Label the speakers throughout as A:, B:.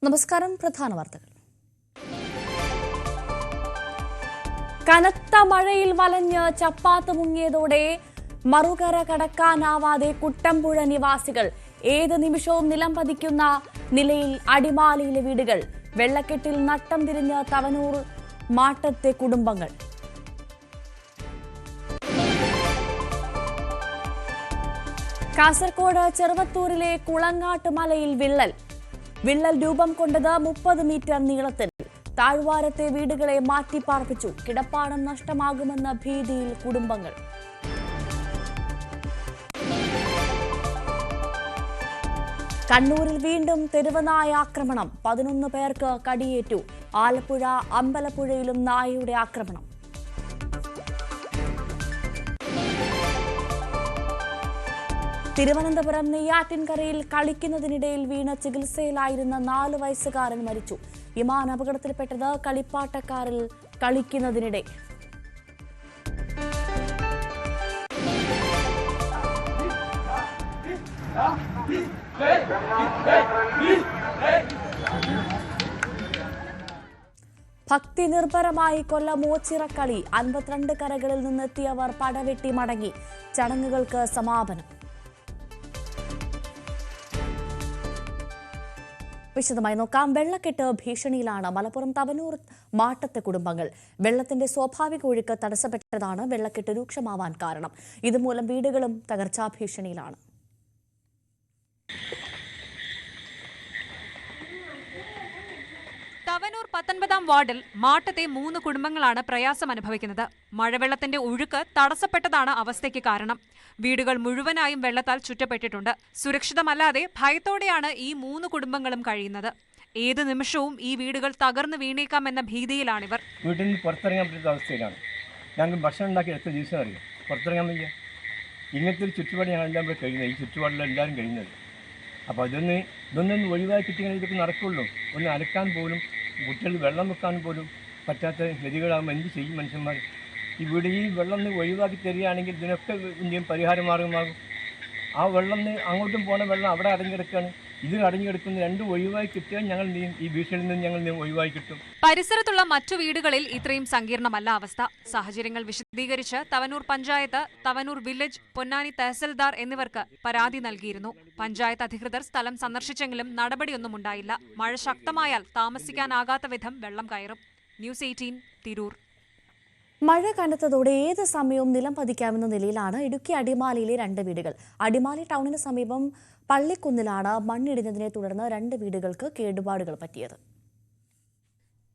A: നമസ്കാരം. പ്രധാന വാർത്തകൾ. കനത്ത മഴയിൽ വലഞ്ഞ് ചപ്പാത്ത് മുങ്ങിയതോടെ മറുകര കടക്കാനാവാതെ കുട്ടമ്പുഴ നിവാസികൾ. ഏത് നിമിഷവും നിലം പതിക്കുന്ന നിലയിൽ അടിമാലിയിലെ വീടുകൾ. വെള്ളക്കെട്ടിൽ നട്ടം തിരിഞ്ഞ് തവനൂർ മാട്ടത്തെ കുടുംബങ്ങൾ. കാസർഗോഡ് ചെറുവത്തൂരിലെ കുളങ്ങാട്ട് മലയിൽ വിള്ളൽ രൂപം കൊണ്ടത് 30 മീറ്റർ നീളത്തിൽ. താഴ്വാരത്തെ വീടുകളെ മാറ്റിപ്പാർപ്പിച്ചു. കിടപ്പാടം നഷ്ടമാകുമെന്ന ഭീതിയിൽ കുടുംബങ്ങൾ. കണ്ണൂരിൽ വീണ്ടും തെരുവനായ ആക്രമണം. 11 പേർക്ക് കടിയേറ്റു. ആലപ്പുഴ അമ്പലപ്പുഴയിലും നായയുടെ ആക്രമണം. തിരുവനന്തപുരം നെയ്യാറ്റിൻകരയിൽ കളിക്കുന്നതിനിടയിൽ വീണ് ചികിത്സയിലായിരുന്ന 4 വയസ്സുകാരൻ മരിച്ചു. വിമാന അപകടത്തിൽപ്പെട്ടത് കളിപ്പാട്ടക്കാരിൽ കളിക്കുന്നതിനിടെ. ഭക്തി നിർഭരമായി കൊല്ലം ഓച്ചിറക്കളി. 52 കരകളിൽ നിന്നെത്തിയവർ പടവെട്ടി മടങ്ങി. ചടങ്ങുകൾക്ക് സമാപനം. വിശദമായി നോക്കാം. വെള്ളക്കെട്ട് ഭീഷണിയിലാണ് മലപ്പുറം തവനൂർ മാട്ടത്തെ കുടുംബങ്ങൾ. വെള്ളത്തിന്റെ സ്വാഭാവിക ഒഴുക്ക് തടസ്സപ്പെട്ടതാണ് വെള്ളക്കെട്ട് രൂക്ഷമാവാൻ കാരണം. ഇതുമൂലം വീടുകളും തകർച്ചാ ഭീഷണിയിലാണ്.
B: തവനൂർ 19-ാം വാർഡിൽ മാട്ടത്തെ 3 കുടുംബങ്ങളാണ് പ്രയാസം അനുഭവിക്കുന്നത്. മഴവെള്ളത്തിന്റെ ഒഴുക്ക് തടസ്സപ്പെട്ടതാണ് അവസ്ഥയ്ക്ക് കാരണം. വീടുകൾ മുഴുവനായും വെള്ളത്താൽ ചുറ്റപ്പെട്ടിട്ടുണ്ട്. സുരക്ഷിതമല്ലാതെ ഭയത്തോടെയാണ് ഈ 3 കുടുംബങ്ങളും കഴിയുന്നത്. ഏത് നിമിഷവും ഈ വീടുകൾ തകർന്നു വീണേക്കാമെന്ന ഭീതിയിലാണിവർ.
C: വീട്ടിൽ നിന്ന് പുറത്തിറങ്ങാൻ പറ്റുന്ന അവസ്ഥയിലാണ്. ഞങ്ങൾക്ക് ഭക്ഷണം ഉണ്ടാക്കി എത്ര ദിവസം അറിയാം, പുറത്തിറങ്ങാൻ വയ്യ. ഇങ്ങനത്തെ ഒരു ചുറ്റുപാട് ഞങ്ങളെല്ലാം ഇവിടെ കഴിയുന്നത്. ഈ ചുറ്റുപാടിലെല്ലാവരും കഴിയുന്നത്. അപ്പോൾ ഇതൊന്നും ഒഴിവാക്കി കിട്ടിയാൽ ഇതൊക്കെ നടക്കുള്ളൂ. ഒന്ന് അലക്കാൻ പോലും, കുട്ടികൾ വെള്ളം വെക്കാൻ പോലും പറ്റാത്ത ഗതികളാകുമ്പോൾ എന്ത് ചെയ്യും മനുഷ്യന്മാർ? ഈ വെള്ളം ഒഴിവാക്കി തരികയാണെങ്കിൽ ഇതിനൊക്കെ ഇന്ത്യയും പരിഹാരമാർഗമാകും. ആ വെള്ളം അങ്ങോട്ടും പോണ വെള്ളം അവിടെ അടങ്ങിക്കിടക്കുകയാണ്. ഇത് അടങ്ങിക്കിടക്കുന്ന രണ്ടും ഒഴിവായി കിട്ടിയാൽ ഞങ്ങൾ ഈ ഭീഷണിയിൽ നിന്ന് ഞങ്ങൾ ഒഴിവായി കിട്ടും.
B: പരിസരത്തുള്ള മറ്റു വീടുകളിൽ ഇത്രയും സങ്കീർണമല്ല അവസ്ഥ. സാഹചര്യങ്ങൾ വിശദീകരിച്ച് തവനൂർ പഞ്ചായത്ത്, തവനൂർ വില്ലേജ്, പൊന്നാനി തഹസിൽദാർ എന്നിവർക്ക് പരാതി നൽകിയിരുന്നു. പഞ്ചായത്ത് അധികൃതർ സ്ഥലം സന്ദർശിച്ചെങ്കിലും നടപടിയൊന്നും ഉണ്ടായില്ല. മഴ ശക്തമായാൽ താമസിക്കാനാകാത്ത വിധം വെള്ളം കയറും. ന്യൂസ് 18 തിരൂർ.
A: മഴ കനത്തതോടെ ഏത് സമയവും നിലം പതിക്കാവുന്ന നിലയിലാണ് ഇടുക്കി അടിമാലിയിലെ 2 വീടുകൾ. അടിമാലി ടൗണിന് സമീപം പള്ളിക്കുന്നിലാണ് മണ്ണിടിഞ്ഞതിനെ തുടർന്ന് 2 വീടുകൾക്ക് കേടുപാടുകൾ പറ്റിയത്.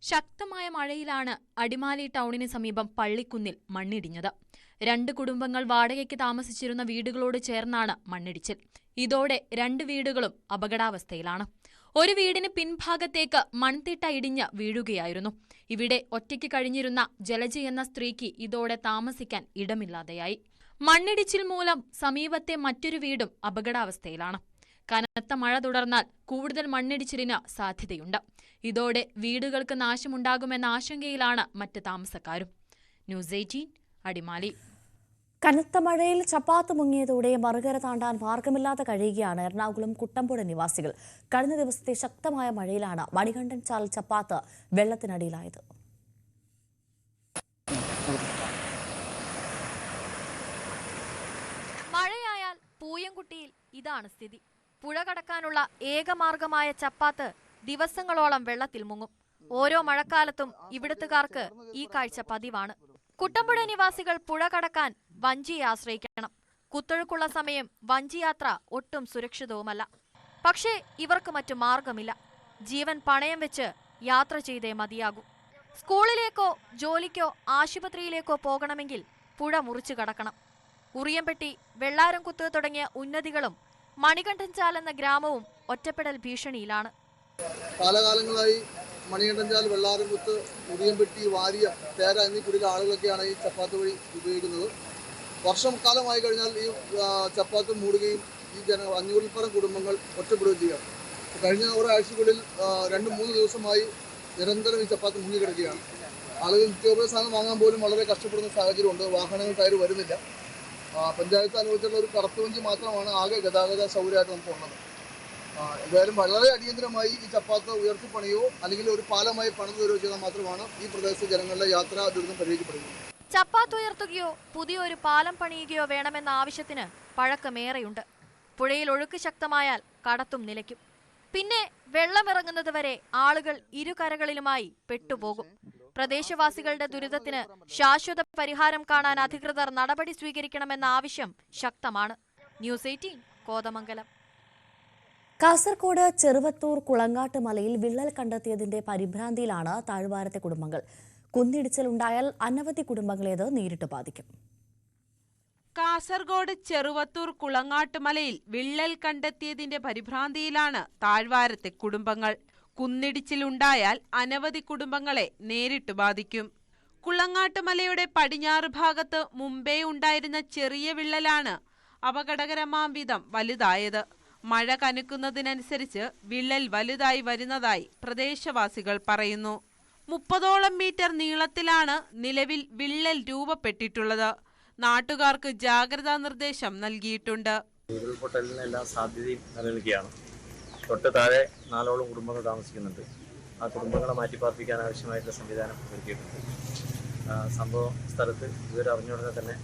D: ശക്തമായ മഴയിലാണ് അടിമാലി ടൗണിന് സമീപം പള്ളിക്കുന്നിൽ മണ്ണിടിഞ്ഞത്. 2 കുടുംബങ്ങൾ വാടകയ്ക്ക് താമസിച്ചിരുന്ന വീടുകളോട് ചേർന്നാണ് മണ്ണിടിച്ചിൽ. ഇതോടെ 2 വീടുകളും അപകടാവസ്ഥയിലാണ്. ഒരു വീടിന് പിൻഭാഗത്തേക്ക് മൺതിട്ട ഇടിഞ്ഞ് വീഴുകയായിരുന്നു. ഇവിടെ ഒറ്റയ്ക്ക് കഴിഞ്ഞിരുന്ന ജലജ എന്ന സ്ത്രീക്ക് ഇതോടെ താമസിക്കാൻ ഇടമില്ലാതെയായി. മണ്ണിടിച്ചിൽ മൂലം സമീപത്തെ മറ്റൊരു വീടും അപകടാവസ്ഥയിലാണ്. കനത്ത മഴ തുടർന്നാൽ കൂടുതൽ മണ്ണിടിച്ചിലിന് സാധ്യതയുണ്ട്. ഇതോടെ വീടുകൾക്ക് നാശമുണ്ടാകുമെന്ന ആശങ്കയിലാണ് മറ്റ് താമസക്കാരും. ന്യൂസ് 18 അടിമാലി.
A: കനത്ത മഴയിൽ ചപ്പാത്ത് മുങ്ങിയതോടെ മറുകര താണ്ടാൻ മാർഗമില്ലാതെ കഴിയുകയാണ് എറണാകുളം കുട്ടമ്പുഴ നിവാസികൾ. കഴിഞ്ഞ ദിവസത്തെ ശക്തമായ മഴയിലാണ് മണികണ്ഠൻ ചാൽ ചപ്പാത്ത് വെള്ളത്തിനടിയിലായത്.
D: മഴയായാൽ പൂയംകുട്ടിയിൽ ഇതാണ് സ്ഥിതി. പുഴ കടക്കാനുള്ള ഏകമാർഗമായ ചപ്പാത്ത് ദിവസങ്ങളോളം വെള്ളത്തിൽ മുങ്ങും. ഓരോ മഴക്കാലത്തും ഇവിടുത്തുകാർക്ക് ഈ കാഴ്ച പതിവാണ്. കുട്ടമ്പുഴ നിവാസികൾ പുഴ കടക്കാൻ വഞ്ചിയെ ആശ്രയിക്കണം. കുത്തൊഴുക്കുള്ള സമയം വഞ്ചിയാത്ര ഒട്ടും സുരക്ഷിതവുമല്ല. പക്ഷേ ഇവർക്ക് മറ്റു മാർഗമില്ല. ജീവൻ പണയം വെച്ച് യാത്ര ചെയ്തേ മതിയാകൂ. സ്കൂളിലേക്കോ ജോലിക്കോ ആശുപത്രിയിലേക്കോ പോകണമെങ്കിൽ പുഴ മുറിച്ചു കടക്കണം. ഉറിയംപെട്ടി, വെള്ളാരംകുത്ത് തുടങ്ങിയ ഉന്നതികളും മണികണ്ഠൻ ചാൽ എന്ന ഗ്രാമവും ഒറ്റപ്പെടൽ ഭീഷണിയിലാണ്.
E: കാലകാലങ്ങളായി മണികണ്ഠൻ ചാൽ, വെള്ളാരംകുത്ത്, ഉറിയംപെട്ടി, വാരിയ, തേര എന്നീ കുടിയിലെ ആളുകളൊക്കെയാണ് ഈ ചപ്പാത്ത് വഴി ഉപയോഗിക്കുന്നത്. വർഷം കാലമായി കഴിഞ്ഞാൽ ഈ ചപ്പാത്ത് മൂടുകയും ഈ 500-ൽ പരം കുടുംബങ്ങൾ ഒറ്റപ്പെടുകയും ചെയ്യുകയാണ്. കഴിഞ്ഞ ഒരാഴ്ചകളിൽ 2-3 ദിവസമായി നിരന്തരം ഈ ചപ്പാത്ത് മുങ്ങിക്കിടക്കുകയാണ്. ആളുകൾ നിത്യോപയോഗ സാധനം വാങ്ങാൻ പോലും വളരെ കഷ്ടപ്പെടുന്ന സാഹചര്യമുണ്ട്. വാഹനങ്ങൾ കയറി വരുന്നില്ല. പഞ്ചായത്ത് അനുവദിച്ചുള്ള ഒരു കടത്തുവഞ്ചി മാത്രമാണ് ആകെ ഗതാഗത സൗകര്യമായിട്ട് നമുക്ക് ഉള്ളത്. എന്തായാലും വളരെ അടിയന്തരമായി ഈ ചപ്പാത്ത് ഉയർത്തിപ്പണിയോ അല്ലെങ്കിൽ ഒരു പാലമായി പണിതു തരുകയോ ചെയ്താൽ മാത്രമാണ് ഈ പ്രദേശത്തെ ജനങ്ങളുടെ യാത്രാ ദുരിതം പരിഹരിക്കപ്പെടുന്നത്.
D: ചപ്പാത്ത് ഉയർത്തുകയോ പുതിയൊരു പാലം പണിയുകയോ വേണമെന്ന ആവശ്യത്തിന് പഴക്കമേറെയുണ്ട്. പുഴയിൽ ഒഴുക്ക് ശക്തമായാൽ കടത്തും നിലയ്ക്കും. പിന്നെ വെള്ളമിറങ്ങുന്നത് വരെ ആളുകൾ ഇരുകരകളിലുമായി പെട്ടുപോകും. പ്രദേശവാസികളുടെ ദുരിതത്തിന് ശാശ്വത പരിഹാരം കാണാൻ അധികൃതർ നടപടി സ്വീകരിക്കണമെന്ന ആവശ്യം ശക്തമാണ്. ന്യൂസ് 18 കോതമംഗലം.
A: കാസർഗോഡ് ചെറുവത്തൂർ കുളങ്ങാട്ട് മലയിൽ വിള്ളൽ കണ്ടെത്തിയതിന്റെ പരിഭ്രാന്തിയിലാണ് താഴ്വാരത്തെ കുടുംബങ്ങൾ. കുന്നിടിച്ചിലുണ്ടായാൽ അനവധി കുടുംബങ്ങളേത് നേരിട്ട് ബാധിക്കും.
F: കാസർഗോഡ് ചെറുവത്തൂർ കുളങ്ങാട്ടുമലയിൽ വിള്ളൽ കണ്ടെത്തിയതിന്റെ പരിഭ്രാന്തിയിലാണ് താഴ്വാരത്തെ കുടുംബങ്ങൾ. കുന്നിടിച്ചിലുണ്ടായാൽ അനവധി കുടുംബങ്ങളെ നേരിട്ട് ബാധിക്കും. കുളങ്ങാട്ടുമലയുടെ പടിഞ്ഞാറ് ഭാഗത്ത് മുമ്പേ ഉണ്ടായിരുന്ന ചെറിയ വിള്ളലാണ് അപകടകരമാം വിധം വലുതായത്. മഴ കനക്കുന്നതിനനുസരിച്ച് വിള്ളൽ വലുതായി വരുന്നതായി പ്രദേശവാസികൾ പറയുന്നു. 30ഓളം മീറ്റർ നീളത്തിലാണ് നിലവിൽ വിള്ളൽ രൂപപ്പെട്ടിട്ടുള്ളത്. നാട്ടുകാർക്ക് ജാഗ്രതാ നിർദ്ദേശം നൽകിയിട്ടുണ്ട്.
G: ഉരുൾപൊട്ടലിന് എല്ലാ സാധ്യതയും നിലനിൽക്കുകയാണ്. തൊട്ട് താഴെ 4ഓളം കുടുംബങ്ങൾ താമസിക്കുന്നുണ്ട്. ആ കുടുംബങ്ങളെ മാറ്റിപ്പാർപ്പിക്കാൻ ആവശ്യമായിട്ടുള്ള സംവിധാനം ഒരുക്കിയിട്ടുണ്ട്. സംഭവ സ്ഥലത്ത് ഇവർ അറിഞ്ഞുടനെ തന്നെ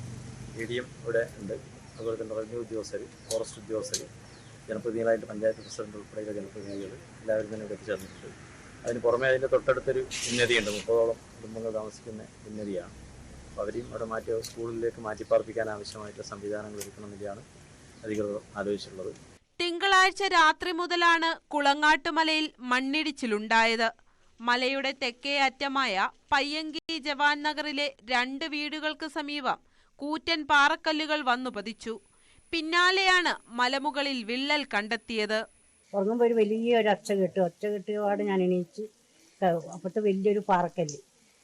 G: ADM ഇവിടെ ഉണ്ട്. അതുപോലെ തന്നെ റവന്യൂ ഉദ്യോഗസ്ഥർ, ഫോറസ്റ്റ് ഉദ്യോഗസ്ഥർ, ജനപ്രതിനിധികളായിട്ട് പഞ്ചായത്ത് പ്രസിഡന്റ് ഉൾപ്പെടെയുള്ള ജനപ്രതിനിധികൾ എല്ലാവരും തന്നെ ഇവിടെ എത്തിച്ചേർന്നിട്ടുണ്ട്. അതിന് പുറമെ അതിൻ്റെ തൊട്ടടുത്തൊരു ഉന്നതിയുണ്ട്. 30ഓളം കുടുംബങ്ങൾ താമസിക്കുന്ന ഉന്നതിയാണ്. അപ്പോൾ അവരെയും അവിടെ സ്കൂളിലേക്ക് മാറ്റിപ്പാർപ്പിക്കാൻ ആവശ്യമായിട്ടുള്ള സംവിധാനങ്ങൾ ഒരുക്കണമെന്നാണ് അധികൃതർ ആലോചിച്ചിട്ടുള്ളത്.
F: തിങ്കളാഴ്ച രാത്രി മുതലാണ് കുളങ്ങാട്ടുമലയിൽ മണ്ണിടിച്ചിലുണ്ടായത്. മലയുടെ തെക്കേ അറ്റമായ പയ്യങ്കി ജവാൻ നഗറിലെ 2 വീടുകൾക്ക് സമീപം കൂറ്റൻ പാറക്കല്ലുകൾ വന്നു പതിച്ചു. പിന്നാലെയാണ് മലമുകളിൽ വിള്ളൽ കണ്ടെത്തിയത്.
H: ഉറങ്ങുമ്പോൾ ഒരു വലിയൊരു ഒച്ച കെട്ടിയപാട് ഞാൻ എണീച്ച് അപ്പോഴത്തെ വലിയൊരു പാറക്കല്ല്.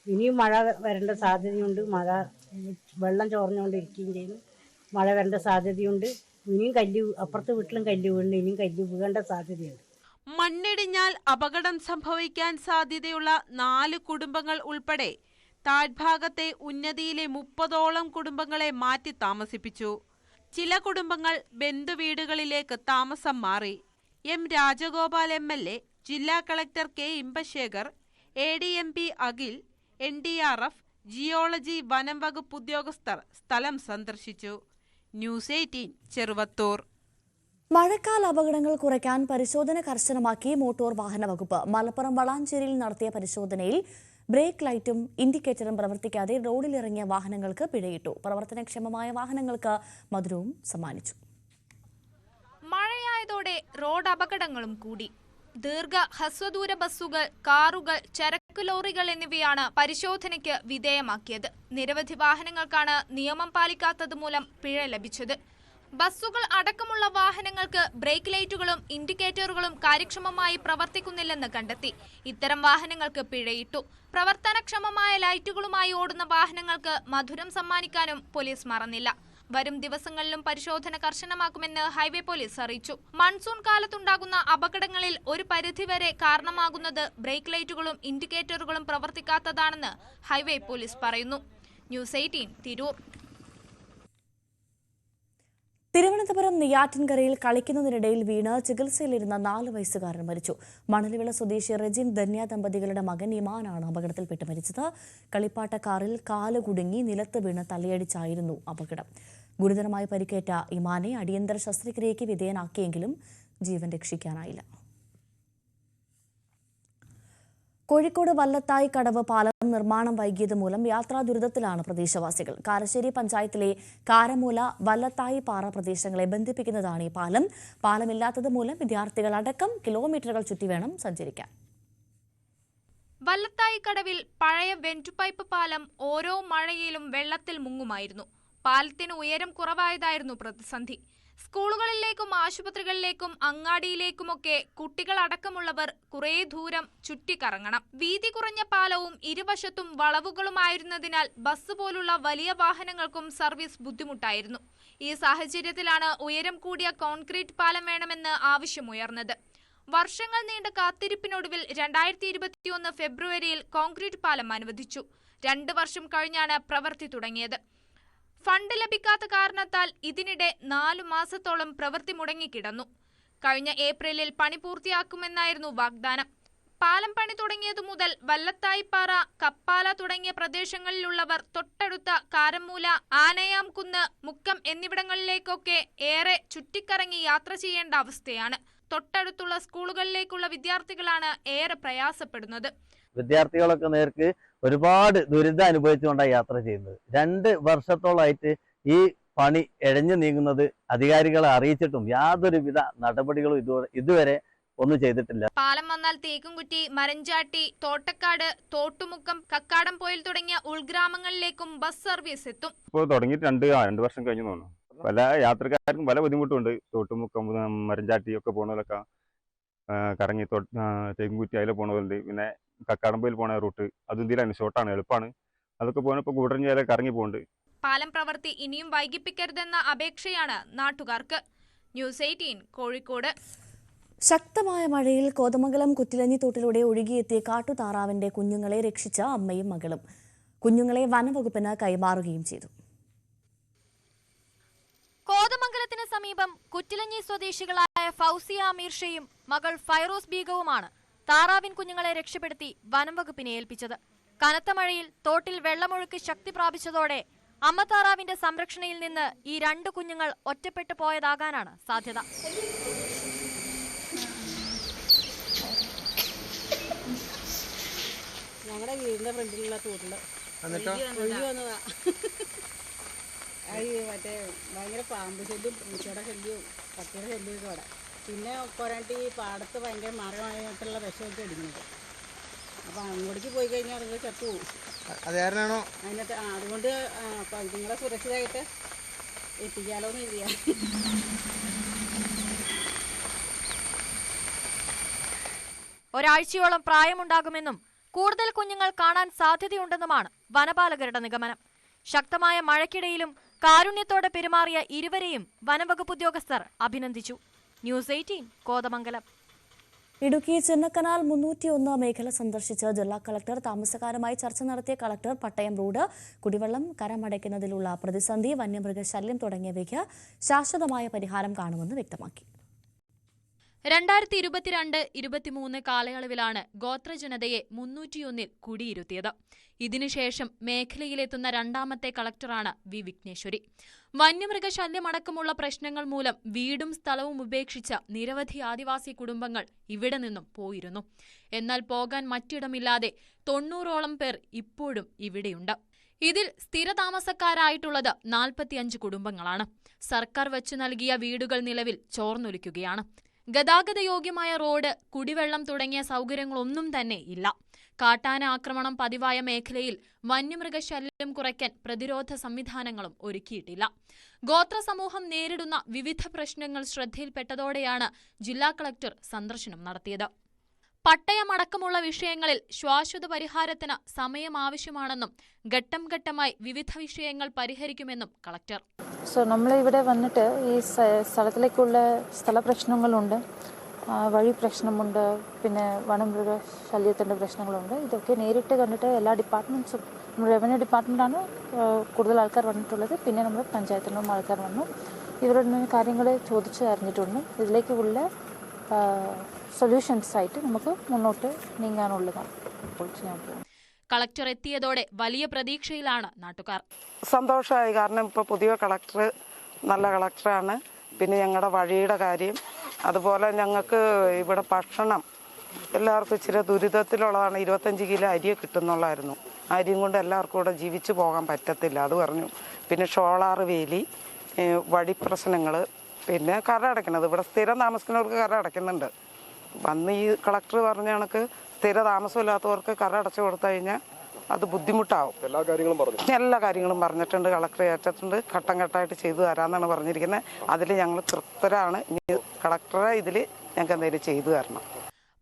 H: ഇനിയും മഴ വരേണ്ട സാധ്യതയുണ്ട്. വെള്ളം ചോർന്നുകൊണ്ടിരിക്കുകയും ചെയ്യുന്നു. മഴ വരേണ്ട സാധ്യതയുണ്ട്. ഇനിയും അപ്പുറത്തെ വീട്ടിലും കല്ല് വീണ് ഇനിയും കല്ല് വീഴേണ്ട സാധ്യതയുണ്ട്.
F: മണ്ണിടിഞ്ഞാൽ അപകടം സംഭവിക്കാൻ സാധ്യതയുള്ള 4 കുടുംബങ്ങൾ ഉൾപ്പെടെ താഴ്ഭാഗത്തെ ഉന്നതിയിലെ 30ഓളം കുടുംബങ്ങളെ മാറ്റി താമസിപ്പിച്ചു. ചില കുടുംബങ്ങൾ ബന്ധുവീടുകളിലേക്ക് താമസം മാറി. M. രാജഗോപാൽ MLA, ജില്ലാ collector K. Inbasekar, ADMP Akhil, NDRF, geology വനം വകുപ്പ് ഉദ്യോഗസ്ഥർ സ്ഥലം സന്ദർശിച്ചു. ന്യൂസ് 18 ചെറുവത്തൂർ.
A: മഴക്കാല അപകടങ്ങൾ കുറയ്ക്കാൻ പരിശോധന കർശനമാക്കി മോട്ടോർ വാഹന വകുപ്പ്. മലപ്പുറം വളാഞ്ചേരിയിൽ നടത്തിയ പരിശോധനയിൽ ബ്രേക്ക് ലൈറ്റും ഇൻഡിക്കേറ്ററും പ്രവർത്തിക്കാതെ റോഡിലിറങ്ങിയ വാഹനങ്ങൾക്ക് പിഴയിട്ടു. പ്രവർത്തനക്ഷമമായ വാഹനങ്ങൾക്ക് മധുരവും സമ്മാനിച്ചു.
I: മഴയായതോടെ റോഡ് അപകടങ്ങളും കൂടി. ദീർഘ ഹ്രസ്വദൂര ബസ്സുകൾ, കാറുകൾ, ചരക്ക് ലോറികൾ എന്നിവയാണ് പരിശോധനയ്ക്ക് വിധേയമാക്കിയത്. നിരവധി വാഹനങ്ങൾക്കാണ് നിയമം പാലിക്കാത്തത് മൂലം പിഴ ലഭിച്ചത്. ബസ്സുകൾ അടക്കമുള്ള വാഹനങ്ങൾക്ക് ബ്രേക്ക് ലൈറ്റുകളും ഇൻഡിക്കേറ്ററുകളും കാര്യക്ഷമമായി പ്രവർത്തിക്കുന്നില്ലെന്ന് കണ്ടെത്തി. ഇത്തരം വാഹനങ്ങൾക്ക് പിഴയിട്ടു. പ്രവർത്തനക്ഷമമായ ലൈറ്റുകളുമായി ഓടുന്ന വാഹനങ്ങൾക്ക് മധുരം സമ്മാനിക്കാനും പോലീസ് മറന്നില്ല. വരും ദിവസങ്ങളിലും പരിശോധന കർശനമാക്കുമെന്ന് ഹൈവേ പോലീസ് അറിയിച്ചു. മൺസൂൺ കാലത്തുണ്ടാകുന്ന അപകടങ്ങളിൽ ഒരു പരിധിവരെ കാരണമാകുന്നത് ബ്രേക്ക് ലൈറ്റുകളും ഇൻഡിക്കേറ്ററുകളും പ്രവർത്തിക്കാത്തതാണെന്ന് ഹൈവേ പോലീസ് പറയുന്നു. ന്യൂസ് 18 തിരൂർ.
A: തിരുവനന്തപുരം നെയ്യാറ്റിൻകരയിൽ കളിക്കുന്നതിനിടയിൽ വീണ് ചികിത്സയിലിരുന്ന 4 വയസ്സുകാരൻ മരിച്ചു. മണലിവിള സ്വദേശി റെജിൻ ധന്യ ദമ്പതികളുടെ മകൻ ഇമാനാണ് അപകടത്തിൽപ്പെട്ട് മരിച്ചത്. കളിപ്പാട്ട കാറിൽ കാല് കുടുങ്ങി നിലത്ത് വീണ് തലയടിച്ചായിരുന്നു അപകടം. ഗുരുതരമായി പരിക്കേറ്റ ഇമാനെ അടിയന്തര ശസ്ത്രക്രിയയ്ക്ക് വിധേയനാക്കിയെങ്കിലും ജീവൻ രക്ഷിക്കാനായില്ല. കോഴിക്കോട് വല്ലത്തായി കടവ് പാലം നിർമ്മാണം വൈകിയത് മൂലം യാത്രാ ദുരിതത്തിലാണ് പ്രദേശവാസികൾ. കാരശ്ശേരി പഞ്ചായത്തിലെ കാരമൂല, വല്ലത്തായി പാറ പ്രദേശങ്ങളെ ബന്ധിപ്പിക്കുന്നതാണ് ഈ പാലം. പാലമില്ലാത്തത് മൂലം വിദ്യാർത്ഥികൾ അടക്കം കിലോമീറ്ററുകൾ ചുറ്റി വേണം സഞ്ചരിക്കാൻ.
I: വല്ലത്തായി കടവിൽ പഴയ വെന്റുപൈപ്പ് പാലം ഓരോ മഴയിലും വെള്ളത്തിൽ മുങ്ങുമായിരുന്നു. പാലത്തിന് ഉയരം കുറവായതായിരുന്നു പ്രതിസന്ധി. സ്കൂളുകളിലേക്കും ആശുപത്രികളിലേക്കും അങ്ങാടിയിലേക്കുമൊക്കെ കുട്ടികളടക്കമുള്ളവർ കുറേ ദൂരം ചുറ്റിക്കറങ്ങണം. വീതി കുറഞ്ഞ പാലവും ഇരുവശത്തും വളവുകളുമായിരുന്നതിനാൽ ബസ് പോലുള്ള വലിയ വാഹനങ്ങൾക്കും സർവീസ് ബുദ്ധിമുട്ടായിരുന്നു. ഈ സാഹചര്യത്തിലാണ് ഉയരം കൂടിയ കോൺക്രീറ്റ് പാലം വേണമെന്ന് ആവശ്യമുയർന്നത്. വർഷങ്ങൾ നീണ്ട കാത്തിരിപ്പിനൊടുവിൽ 2021 ഫെബ്രുവരിയിൽ കോൺക്രീറ്റ് പാലം അനുവദിച്ചു. 2 വർഷം കഴിഞ്ഞാണ് പ്രവൃത്തി തുടങ്ങിയത്. ഫണ്ട് ലഭിക്കാത്ത കാരണത്താൽ ഇതിനിടെ 4 മാസത്തോളം പ്രവൃത്തി മുടങ്ങിക്കിടന്നു. കഴിഞ്ഞ ഏപ്രിലിൽ പണി പൂർത്തിയാക്കുമെന്നായിരുന്നു വാഗ്ദാനം. പാലം പണി തുടങ്ങിയതു മുതൽ വല്ലത്തായിപ്പാറ, കപ്പാല തുടങ്ങിയ പ്രദേശങ്ങളിലുള്ളവർ തൊട്ടടുത്ത കാരമ്മൂല, ആനയാംകുന്ന്, മുക്കം എന്നിവിടങ്ങളിലേക്കൊക്കെ ഏറെ ചുറ്റിക്കറങ്ങി യാത്ര ചെയ്യേണ്ട അവസ്ഥയാണ്. തൊട്ടടുത്തുള്ള സ്കൂളുകളിലേക്കുള്ള വിദ്യാർത്ഥികളാണ് ഏറെ പ്രയാസപ്പെടുന്നത്.
J: വിദ്യാർത്ഥികളൊക്കെ നേർക്ക് ഒരുപാട് ദുരിതം അനുഭവിച്ചുകൊണ്ടാണ് യാത്ര ചെയ്യുന്നത്. 2 വർഷത്തോളമായിട്ട് ഈ പണി എഴഞ്ഞു നീങ്ങുന്നത് അധികാരികളെ അറിയിച്ചിട്ടും യാതൊരുവിധ നടപടികളും ഇതുവരെ ഒന്നും ചെയ്തിട്ടില്ല.
I: പാലം വന്നാൽ തേക്കുംകുറ്റി, മരഞ്ചാട്ടി, തോട്ടക്കാട്, തോട്ടുമുക്കം, കക്കാടംപൊയിൽ തുടങ്ങിയ ഉൾഗ്രാമങ്ങളിലേക്കും ബസ് സർവീസ് എത്തും.
K: ഇപ്പോൾ തുടങ്ങിയിട്ട് 2 വർഷം കഴിഞ്ഞു തോന്നുന്നു. പല യാത്രക്കാർക്കും പല ബുദ്ധിമുട്ടുണ്ട്. തോട്ടുമുക്കം, മരഞ്ചാട്ടി ഒക്കെ പോണവരൊക്കെ കറങ്ങി തേക്കുംകുറ്റി അതിലെ പോണവരുണ്ട്. പിന്നെ കക്കാടംപൊയിൽ പോണ റൂട്ട് അതും ഇതിലാണ്, ഷോർട്ടാണ്, എളുപ്പമാണ്. അതൊക്കെ പോകാൻ ഇപ്പോൾ കൂടരഞ്ഞാലെ കറങ്ങി പോകുന്നുണ്ട്.
I: പാലം പ്രവൃത്തി ഇനിയും വൈകിപ്പിക്കരുതെന്ന അപേക്ഷയാണ് നാട്ടുകാർക്ക്. ന്യൂസ് 18 കോഴിക്കോട്.
A: ശക്തമായ മഴയിൽ കോതമംഗലം കുറ്റിലഞ്ഞിത്തോട്ടിലൂടെ ഒഴുകിയെത്തിയ കാട്ടുതാറാവിന്റെ കുഞ്ഞുങ്ങളെ രക്ഷിച്ച അമ്മയും മകളും. കുഞ്ഞുങ്ങളെ വനവകുപ്പിന് കൈമാറുകയും ചെയ്തു.
D: കോതമംഗലത്തിന് സമീപം കുറ്റിലഞ്ഞി സ്വദേശികളായ ഫൗസിയ അമീർഷയും മകൾ ഫൈറോസ് ബീഗവുമാണ് താറാവിൻ കുഞ്ഞുങ്ങളെ രക്ഷപ്പെടുത്തി വനംവകുപ്പിനെ ഏൽപ്പിച്ചത്. കനത്ത മഴയിൽ തോട്ടിൽ വെള്ളമൊഴുക്ക് ശക്തി പ്രാപിച്ചതോടെ അമ്മ താറാവിന്റെ സംരക്ഷണയിൽ നിന്ന് ഈ 2 കുഞ്ഞുങ്ങൾ ഒറ്റപ്പെട്ടു പോയതാകാനാണ് സാധ്യത.
H: ഞങ്ങളുടെ വീടിന്റെ ഫ്രണ്ടിലുള്ള തോട്ടില് ഒഴുകി വന്നതാ. മറ്റേ ഭയങ്കര പാമ്പ് ശല്യം, പൂച്ചയുടെ ശല്യവും പട്ടിയുടെ ശല്യമൊക്കെ അവിടെ. പിന്നെ പോരാണ്ട് ഈ പാടത്ത് ഭയങ്കര മരമായിട്ടുള്ള വിഷമൊക്കെ അടിക്കുന്നത്. അപ്പം അങ്ങോട്ടേക്ക് പോയി കഴിഞ്ഞാൽ നിങ്ങൾ ചത്തുപോകും.
E: അതാരണോ
H: അതിനകത്ത് അതുകൊണ്ട് നിങ്ങളെ സുരക്ഷിതമായിട്ട് എത്തിക്കാലോ എന്ന് കരുതിയാ.
D: ഒരാഴ്ചയോളം പ്രായമുണ്ടാകുമെന്നും കൂടുതൽ കുഞ്ഞുങ്ങൾ കാണാൻ സാധ്യതയുണ്ടെന്നുമാണ് വനപാലകരുടെ നിഗമനം. ശക്തമായ മഴയ്ക്കിടയിലും കാരുണ്യത്തോടെ പെരുമാറിയ ഇരുവരെയും വനംവകുപ്പ് ഉദ്യോഗസ്ഥർ അഭിനന്ദിച്ചു. ന്യൂസ് 18 കോതമംഗലം.
A: ഇടുക്കി ചിന്നക്കനാൽ 301 മേഖല സന്ദർശിച്ച ജില്ലാ കളക്ടർ താമസക്കാരുമായി ചർച്ച നടത്തിയ കളക്ടർ പട്ടയം റോഡ്, കുടിവെള്ളം, കരമടയ്ക്കുന്നതിലുള്ള പ്രതിസന്ധി, വന്യമൃഗശല്യം തുടങ്ങിയവയ്ക്ക് ശാശ്വതമായ പരിഹാരം കാണുമെന്ന് വ്യക്തമാക്കി.
B: 2022-23 കാലയളവിലാണ് ഗോത്രജനതയെ 301 കുടിയിരുത്തിയത്. ഇതിനുശേഷം മേഖലയിലെത്തുന്ന 2ാമത്തെ കളക്ടറാണ് വി വിഘ്നേശ്വരി. വന്യമൃഗശല്യമടക്കമുള്ള പ്രശ്നങ്ങൾ മൂലം വീടും സ്ഥലവും ഉപേക്ഷിച്ച നിരവധി ആദിവാസി കുടുംബങ്ങൾ ഇവിടെ നിന്നും പോയിരുന്നു. എന്നാൽ പോകാൻ മറ്റിടമില്ലാതെ 90ഓളം പേർ ഇപ്പോഴും ഇവിടെയുണ്ട്. ഇതിൽ സ്ഥിരതാമസക്കാരായിട്ടുള്ളത് 45 കുടുംബങ്ങളാണ്. സർക്കാർ വച്ചു നൽകിയ വീടുകൾ നിലവിൽ ചോർന്നൊലിക്കുകയാണ്. ഗതാഗതയോഗ്യമായ റോഡ്, കുടിവെള്ളം തുടങ്ങിയ സൗകര്യങ്ങളൊന്നും തന്നെ ഇല്ല. കാട്ടാന ആക്രമണം പതിവായ മേഖലയിൽ വന്യമൃഗശല്യം കുറയ്ക്കാൻ പ്രതിരോധ സംവിധാനങ്ങളും ഒരുക്കിയിട്ടില്ല. ഗോത്ര സമൂഹം നേരിടുന്ന വിവിധ പ്രശ്നങ്ങൾ ശ്രദ്ധയിൽപ്പെട്ടതോടെയാണ് ജില്ലാ കളക്ടർ സന്ദർശനം നടത്തിയത്. പട്ടയമടക്കമുള്ള വിഷയങ്ങളിൽ ശാശ്വത പരിഹാരത്തിന് സമയം ആവശ്യമാണെന്നും ഘട്ടം ഘട്ടമായി വിവിധ വിഷയങ്ങൾ പരിഹരിക്കുമെന്നും കളക്ടർ.
L: നമ്മൾ ഇവിടെ വന്നിട്ട് ഈ സ്ഥലത്തിലേക്കുള്ള സ്ഥല പ്രശ്നങ്ങളുണ്ട്, വഴി പ്രശ്നമുണ്ട്, പിന്നെ വനമൃഗ ശല്യത്തിൻ്റെ പ്രശ്നങ്ങളുണ്ട്. ഇതൊക്കെ നേരിട്ട് കണ്ടിട്ട് എല്ലാ ഡിപ്പാർട്ട്മെൻറ്റ്സും, റവന്യൂ ഡിപ്പാർട്ട്മെൻറ്റാണ് കൂടുതൽ ആൾക്കാർ വന്നിട്ടുള്ളത്. പിന്നെ നമ്മൾ പഞ്ചായത്തിലും ആൾക്കാർ വന്നു. ഇവരുടെ കാര്യങ്ങൾ ചോദിച്ച് അറിഞ്ഞിട്ടുണ്ട്. ഇതിലേക്കുള്ള സൊല്യൂഷൻസ് ആയിട്ട് നമുക്ക് മുന്നോട്ട് നീങ്ങാനുള്ളതാണ് ഇപ്പോൾ ചെയ്യാൻ പോകുന്നത്.
B: കളക്ടർ എത്തിയതോടെ വലിയ പ്രതീക്ഷയിലാണ് നാട്ടുകാർ.
M: സന്തോഷമായി, കാരണം ഇപ്പോൾ പുതിയ കളക്ടർ നല്ല കളക്ടറാണ്. പിന്നെ ഞങ്ങളുടെ വഴിയുടെ കാര്യം, അതുപോലെ ഞങ്ങൾക്ക് ഇവിടെ ഭക്ഷണം എല്ലാവർക്കും ഇച്ചിരി ദുരിതത്തിലുള്ളതാണ്. 25 കിലോ അരി കിട്ടുന്നുള്ളായിരുന്നു. അരിയും കൊണ്ട് എല്ലാവർക്കും ഇവിടെ ജീവിച്ചു പോകാൻ പറ്റത്തില്ല, അത് പറഞ്ഞു. പിന്നെ ഷോളാർ വേലി, വഴി പ്രശ്നങ്ങൾ, പിന്നെ കര അടയ്ക്കുന്നത്. ഇവിടെ സ്ഥിരം താമസിക്കുന്നവർക്ക് കര അടയ്ക്കുന്നുണ്ട്. വന്ന് ഈ കളക്ടർ പറഞ്ഞ കണക്ക് സ്ഥിര താമസമില്ലാത്തവർക്ക് കര അടച്ചു കൊടുത്തു കഴിഞ്ഞാൽ അത് ബുദ്ധിമുട്ടാവും. എല്ലാ കാര്യങ്ങളും പറഞ്ഞിട്ടുണ്ട്, കളക്ടർ ഏറ്റിട്ടുണ്ട്. ഘട്ടം ഘട്ടമായിട്ട് ചെയ്തു തരാമെന്നാണ് പറഞ്ഞിരിക്കുന്നത്. അതിൽ ഞങ്ങൾ തൃപ്തരാണ്. ഇനി കളക്ടറെ ഇതിൽ ഞങ്ങൾക്ക് എന്തെങ്കിലും ചെയ്തു തരണം.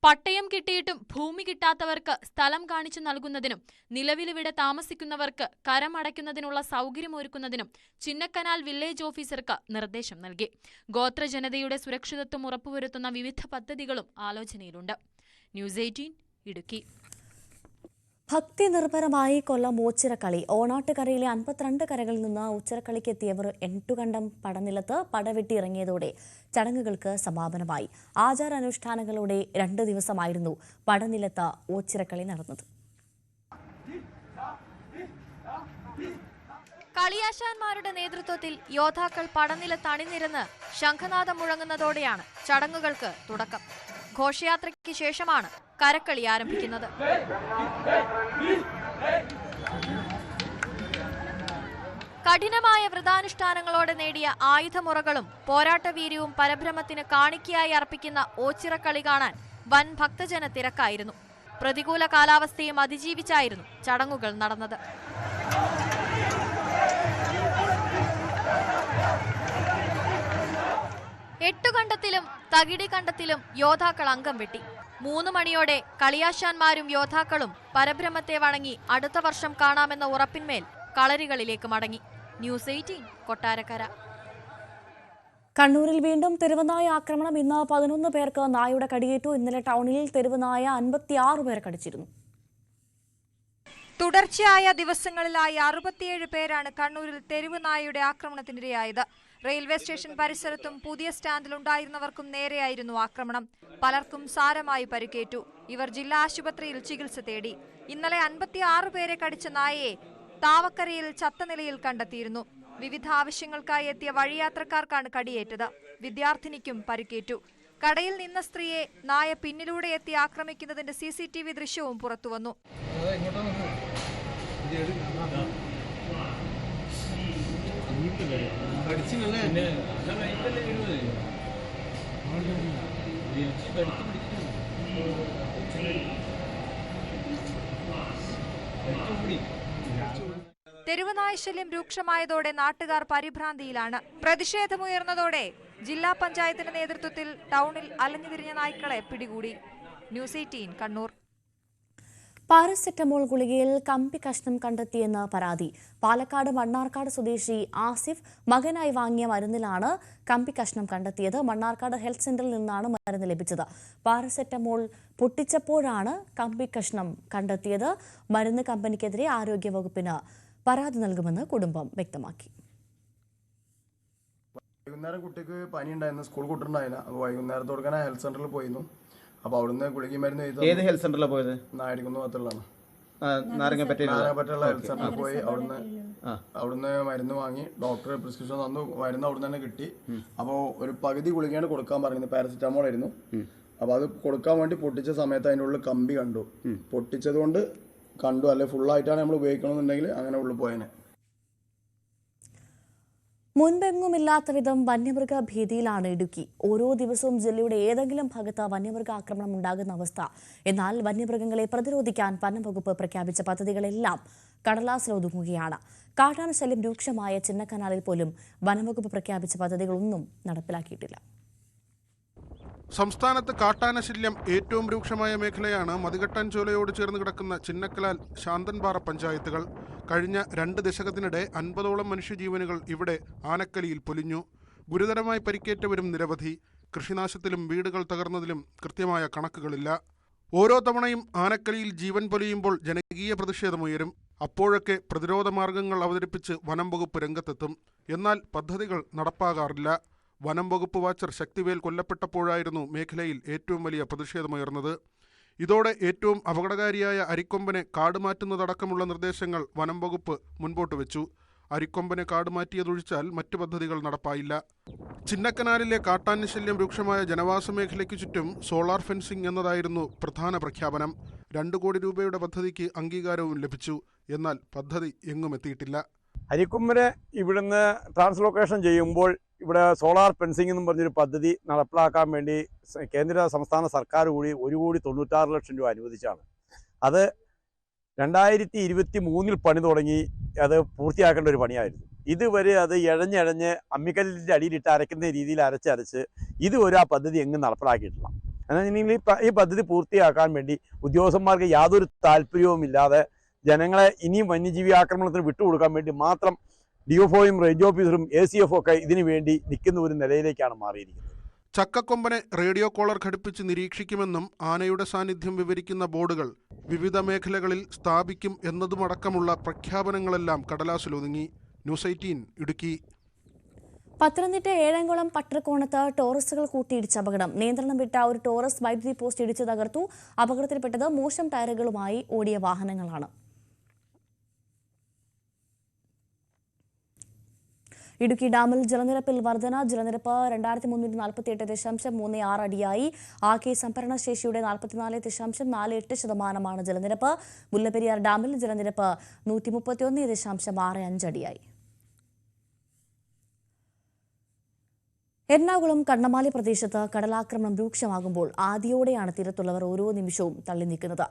B: പട്ടയം കിട്ടിയിട്ടും ഭൂമി കിട്ടാത്തവർക്ക് സ്ഥലം കാണിച്ചു നൽകുന്നതിനും നിലവിലിവിടെ താമസിക്കുന്നവർക്ക് കരമടയ്ക്കുന്നതിനുള്ള സൗകര്യമൊരുക്കുന്നതിനും ചിന്നക്കനാൽ വില്ലേജ് ഓഫീസർക്ക് നിർദ്ദേശം നൽകി. ഗോത്രജനതയുടെ സുരക്ഷിതത്വം ഉറപ്പുവരുത്തുന്ന വിവിധ പദ്ധതികളും ആലോചനയിലുണ്ട്. ന്യൂസ് 18 ഇടുക്കി.
A: ഭക്തി നിർഭരമായി കൊല്ലം ഓച്ചിറക്കളി. ഓണാട്ടുകരയിലെ 52 കരകളിൽ നിന്ന് ഓച്ചിറക്കളിക്ക് എത്തിയവർ എട്ടുകണ്ടം പടനിലത്ത് പടവെട്ടി ഇറങ്ങിയതോടെ ചടങ്ങുകൾക്ക് സമാപനമായി. ആചാരാനുഷ്ഠാനങ്ങളോടെ 2 ദിവസമായിരുന്നു പടനിലത്ത് ഓച്ചിറക്കളി നടന്നത്.
D: കളിയാശാന്മാരുടെ നേതൃത്വത്തിൽ യോദ്ധാക്കൾ പടനിലത്ത് അണിനിരന്ന് ശംഖനാദം മുഴങ്ങുന്നതോടെയാണ് ചടങ്ങുകൾക്ക് തുടക്കം. ഘോഷയാത്രയ്ക്ക് ശേഷമാണ് കരക്കളി ആരംഭിക്കുന്നത്. കഠിനമായ വ്രതാനുഷ്ഠാനങ്ങളോടെ നേടിയ ആയുധമുറകളും പോരാട്ടവീര്യവും പരബ്രഹ്മത്തിന് കാണിക്കയായി അർപ്പിക്കുന്ന ഓച്ചിറക്കളി കാണാൻ വൻ ഭക്തജന തിരക്കായിരുന്നു. പ്രതികൂല കാലാവസ്ഥയും അതിജീവിച്ചായിരുന്നു ചടങ്ങുകൾ നടന്നത്. എട്ടുകണ്ടത്തിലും തകിടികണ്ടത്തിലും യോദ്ധാക്കൾ അംഗം വെട്ടി. 3 മണിയോടെ കളിയാശാന്മാരും യോദ്ധാക്കളും പരബ്രഹ്മത്തെ വണങ്ങി അടുത്ത വർഷം കാണാമെന്ന ഉറപ്പിന്മേൽ കളരികളിലേക്ക് മടങ്ങി. ന്യൂസ് 18 കൊട്ടാരക്കര.
A: കണ്ണൂരിൽ വീണ്ടും തെരുവുനായ ആക്രമണം. ഇന്ന് 11 പേർക്ക് നായയുടെ കടിയേറ്റു. ഇന്നലെ ടൗണിൽ തെരുവുനായ 56 പേർ കടിച്ചിരുന്നു.
B: തുടർച്ചയായ ദിവസങ്ങളിലായി 67 പേരാണ് കണ്ണൂരിൽ തെരുവുനായയുടെ ആക്രമണത്തിനിരയായത്. റെയിൽവേ സ്റ്റേഷൻ പരിസരത്തും പുതിയ സ്റ്റാൻഡിലുണ്ടായിരുന്നവർക്കും നേരെയായിരുന്നു ആക്രമണം. പലർക്കും സാരമായി പരിക്കേറ്റു. ഇവർ ജില്ലാ ആശുപത്രിയിൽ ചികിത്സ തേടി. ഇന്നലെ 56 പേരെ കടിച്ച നായയെ താവക്കരയിൽ ചത്ത നിലയിൽ കണ്ടെത്തിയിരുന്നു. വിവിധ ആവശ്യങ്ങൾക്കായി എത്തിയ വഴിയാത്രക്കാർക്കാണ് കടിയേറ്റത്. വിദ്യാർത്ഥിനിക്കും പരിക്കേറ്റു. കടയിൽ നിന്ന സ്ത്രീയെ നായ പിന്നിലൂടെ എത്തി ആക്രമിക്കുന്നതിന്റെ CCTV ദൃശ്യവും പുറത്തുവന്നു. തെരുവുനായ ശല്യം രൂക്ഷമായതോടെ നാട്ടുകാർ പരിഭ്രാന്തിയിലാണ്. പ്രതിഷേധമുയർന്നതോടെ ജില്ലാ പഞ്ചായത്തിന്റെ നേതൃത്വത്തിൽ ടൗണിൽ അലഞ്ഞുതിരിഞ്ഞ നായ്ക്കളെ പിടികൂടി. ന്യൂസ് 18 കണ്ണൂർ.
A: പാരസെറ്റമോൾ ഗുളികയിൽ കമ്പി കഷ്ണം കണ്ടെത്തിയെന്ന് പരാതി. പാലക്കാട് മണ്ണാർക്കാട് സ്വദേശി ആസിഫ് മകനായി വാങ്ങിയ മരുന്നിലാണ് കമ്പി കഷ്ണം കണ്ടെത്തിയത്. മണ്ണാർക്കാട് ഹെൽത്ത് സെന്ററിൽ നിന്നാണ് മരുന്ന് ലഭിച്ചത്. പാരസെറ്റമോൾ പൊട്ടിച്ചപ്പോഴാണ് കമ്പി കഷ്ണം കണ്ടെത്തിയത്. മരുന്ന് കമ്പനിക്കെതിരെ ആരോഗ്യവകുപ്പിന് പരാതി നൽകുമെന്ന് കുടുംബം വ്യക്തമാക്കി.
N: വൈകുന്നേരം കുട്ടിക്ക് പനി ഉണ്ടായിരുന്നു, സ്കൂൾ കൂട്ടുണ്ടായില്ല. അപ്പോൾ വൈകുന്നേരത്തോടെ ഹെൽത്ത് സെന്ററിൽ പോയിരുന്നു. അപ്പോൾ അവിടുന്ന് ഗുളിക മരുന്ന്
O: ഏത് ഹെൽത്ത് സെന്ററിലാണ് പോയത്?
N: നായടിക്കുന്ന ഭാഗത്തുള്ളതാണ്.
O: നാരങ്ങപ്പറ്റയുള്ള
N: ഹെൽത്ത് സെന്ററിൽ പോയി അവിടുന്ന് മരുന്ന് വാങ്ങി. ഡോക്ടർ പ്രിസ്ക്രിപ്ഷൻ തന്നു. മരുന്ന് അവിടുന്ന് തന്നെ കിട്ടി. അപ്പോൾ ഒരു പകുതി ഗുളികയാണ് കൊടുക്കാൻ പറയുന്നത്. പാരസെറ്റമോൾ ആയിരുന്നു. അപ്പോൾ അത് കൊടുക്കാൻ വേണ്ടി പൊട്ടിച്ച സമയത്ത് അതിൻ്റെ ഉള്ളിൽ കമ്പി കണ്ടു. പൊട്ടിച്ചത് കൊണ്ട് കണ്ടു. അല്ലെ ഫുള്ളായിട്ടാണ് നമ്മൾ ഉപയോഗിക്കണമെന്നുണ്ടെങ്കിൽ അങ്ങനെ ഉള്ളിൽ പോയനെ.
A: മുൻപെങ്ങുമില്ലാത്ത വിധം വന്യമൃഗ ഭീതിയിലാണ് ഇടുക്കി. ഓരോ ദിവസവും ജില്ലയുടെ ഏതെങ്കിലും ഭാഗത്ത് വന്യമൃഗ ആക്രമണം ഉണ്ടാകുന്ന അവസ്ഥ. എന്നാൽ വന്യമൃഗങ്ങളെ പ്രതിരോധിക്കാൻ വനംവകുപ്പ് പ്രഖ്യാപിച്ച പദ്ധതികളെല്ലാം കടലാസിലൊതുങ്ങുകയാണ്. കാട്ടാന ശല്യം രൂക്ഷമായ ചിന്നക്കനാലിൽ പോലും വനംവകുപ്പ് പ്രഖ്യാപിച്ച പദ്ധതികളൊന്നും നടപ്പിലാക്കിയിട്ടില്ല.
P: സംസ്ഥാനത്ത് കാട്ടാനശല്യം ഏറ്റവും രൂക്ഷമായ മേഖലയാണ് മതികെട്ടാൻ ചോലയോട് ചേർന്ന് കിടക്കുന്ന ചിന്നക്കലാൽ, ശാന്തൻപാറ പഞ്ചായത്തുകൾ. കഴിഞ്ഞ 2 ദശകത്തിനിടെ 50ഓളം മനുഷ്യജീവനുകൾ ഇവിടെ ആനക്കലിയിൽ പൊലിഞ്ഞു. ഗുരുതരമായി പരിക്കേറ്റവരും നിരവധി. കൃഷിനാശത്തിലും വീടുകൾ തകർന്നതിലും കൃത്യമായ കണക്കുകളില്ല. ഓരോ തവണയും ആനക്കലിയിൽ ജീവൻ പൊലിയുമ്പോൾ ജനകീയ പ്രതിഷേധമുയരും. അപ്പോഴൊക്കെ പ്രതിരോധ മാർഗങ്ങൾ അവതരിപ്പിച്ച് വനം വകുപ്പ് രംഗത്തെത്തും. എന്നാൽ പദ്ധതികൾ നടപ്പാകാറില്ല. വനം വകുപ്പ് വാച്ചർ ശക്തിവേൽ കൊല്ലപ്പെട്ടപ്പോഴായിരുന്നു മേഖലയിൽ ഏറ്റവും വലിയ പ്രതിഷേധമുയർന്നത്. ഇതോടെ ഏറ്റവും അപകടകാരിയായ അരിക്കൊമ്പനെ കാടുമാറ്റുന്നതടക്കമുള്ള നിർദ്ദേശങ്ങൾ വനം വകുപ്പ് മുൻപോട്ട് വെച്ചു. അരിക്കൊമ്പനെ കാടുമാറ്റിയതൊഴിച്ചാൽ മറ്റു പദ്ധതികൾ നടപ്പായില്ല. ചിന്നക്കനാലിലെ കാട്ടാനശല്യം രൂക്ഷമായ ജനവാസ മേഖലയ്ക്ക് ചുറ്റും സോളാർ ഫെൻസിംഗ് എന്നതായിരുന്നു പ്രധാന പ്രഖ്യാപനം. 2 കോടി രൂപയുടെ പദ്ധതിക്ക് അംഗീകാരവും ലഭിച്ചു. എന്നാൽ പദ്ധതി എങ്ങും എത്തിയിട്ടില്ല.
Q: അരിക്കൊമ്പനെ ഇവിടുന്ന് ട്രാൻസ്ലൊക്കേഷൻ ചെയ്യുമ്പോൾ ഇവിടെ സോളാർ ഫെൻസിംഗ് എന്നും പറഞ്ഞൊരു പദ്ധതി നടപ്പിലാക്കാൻ വേണ്ടി കേന്ദ്ര സംസ്ഥാന സർക്കാർ കൂടി 1,96 ലക്ഷം രൂപ അനുവദിച്ചാണ്. അത് 2023 പണി തുടങ്ങി. അത് പൂർത്തിയാക്കേണ്ട ഒരു പണിയായിരുന്നു. ഇതുവരെ അത് ഇഴഞ്ഞ് അമ്മിക്കല്ലിൻ്റെ അടിയിലിട്ട് അരയ്ക്കുന്ന രീതിയിൽ അരച്ച് ഇതുവരെ ആ പദ്ധതി എങ്ങും നടപ്പിലാക്കിയിട്ടില്ല. എന്നാൽ ഈ പദ്ധതി പൂർത്തിയാക്കാൻ വേണ്ടി ഉദ്യോഗസ്ഥന്മാർക്ക് യാതൊരു താല്പര്യവുമില്ലാതെ ജനങ്ങളെ ഇനിയും വന്യജീവി ആക്രമണത്തിന് വിട്ടുകൊടുക്കാൻ വേണ്ടി മാത്രം DFOയും റേഞ്ച് ഓഫീസറും ACF ഒക്കെ ഇതിനു വേണ്ടി നിൽക്കുന്ന ഒരു നിലയിലേക്കാണ് മാറിയിരിക്കുന്നത്.
P: ചക്കക്കൊമ്പനെ റേഡിയോ കോളർ ഘടിപ്പിച്ച് നിരീക്ഷിക്കുമെന്നും ആനയുടെ സാന്നിധ്യം വിവരിക്കുന്ന ബോർഡുകൾ വിവിധ മേഖലകളിൽ സ്ഥാപിക്കും എന്നതുമടക്കമുള്ള പ്രഖ്യാപനങ്ങളെല്ലാം കടലാസിലൊതുങ്ങി. ന്യൂസ് 18 ഇടുക്കി.
A: പത്തനംതിട്ട ഏഴംകുളം പട്ടർക്കോണത്ത് ടോറസുകൾ കൂട്ടിയിടിച്ച അപകടം. നിയന്ത്രണം വിട്ട ഒരു ടോറസ് വൈദ്യുതി പോസ്റ്റ് ഇടിച്ചു തകർത്തു. അപകടത്തിൽപ്പെട്ടത് മോശം ടയറുകളുമായി ഓടിയ വാഹനങ്ങളാണ്. ഇടുക്കി ഡാമിൽ ജലനിരപ്പിൽ വർധന. ജലനിരപ്പ് 2348.36 അടിയായി. ആകെ സംഭരണശേഷിയുടെ 44.48% ജലനിരപ്പ്. മുല്ലപ്പെരിയാർ ഡാമിൽ ജലനിരപ്പ് 131.65 അടിയായി. എറണാകുളം കണ്ണമാലി പ്രദേശത്ത് കടലാക്രമണം രൂക്ഷമാകുമ്പോൾ ആദിയോടെയാണ് തീരത്തുള്ളവർ ഓരോ നിമിഷവും തള്ളി നീക്കുന്നത്.